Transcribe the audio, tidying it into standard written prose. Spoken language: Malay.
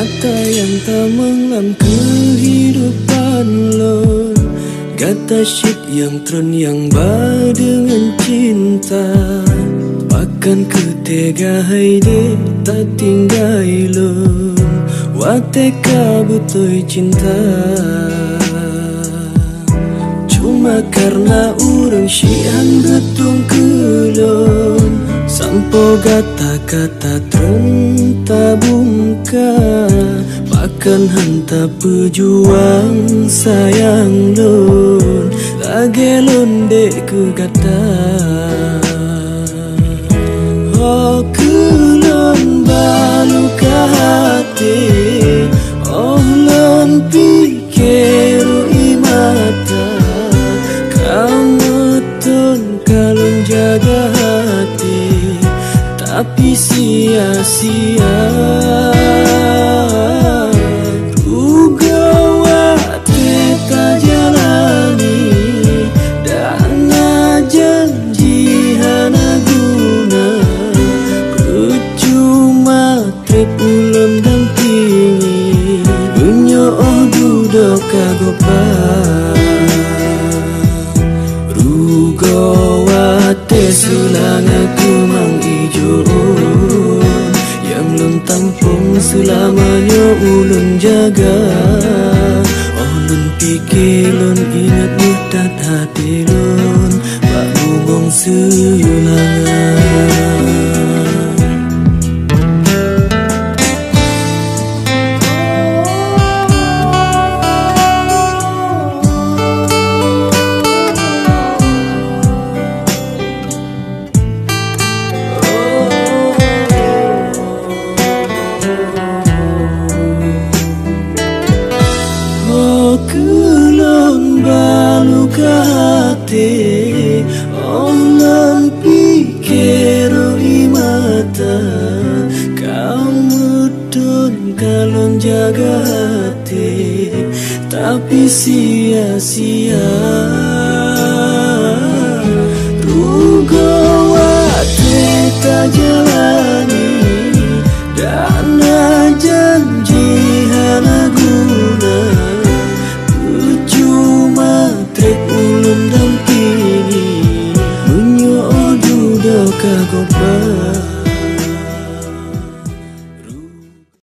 Kata yang tak dalam kehidupan lon, kata shit yang tren yang ba dengan cinta. Bahkan ketega haide tak tinggai lon, wateka betul cinta. Cuma karena orang syian betung kelon, sampo kata-kata terenta bungka. Bahkan hanta pejuang sayang lon, lagi londek ku kata. Oh kelon baluka hati, oh lon pikir imata. Kamu tun kalon jaga hati, tapi sia-sia. Ulun dan tinggi menyoh duduk kagopa rugawate sulang aku mang ijo yang lun tampung selamanya ulun jaga. Oh lun pikir lun ingat mutat hati lun bak ngomong sulangan. Kelon baluka hati, orang pikir imata. Kamu tun kalon jaga hati, tapi sia-sia. Rugawate tak jalani, dana janji hana guna. Ulun dampingi menyoh duduk kagopa.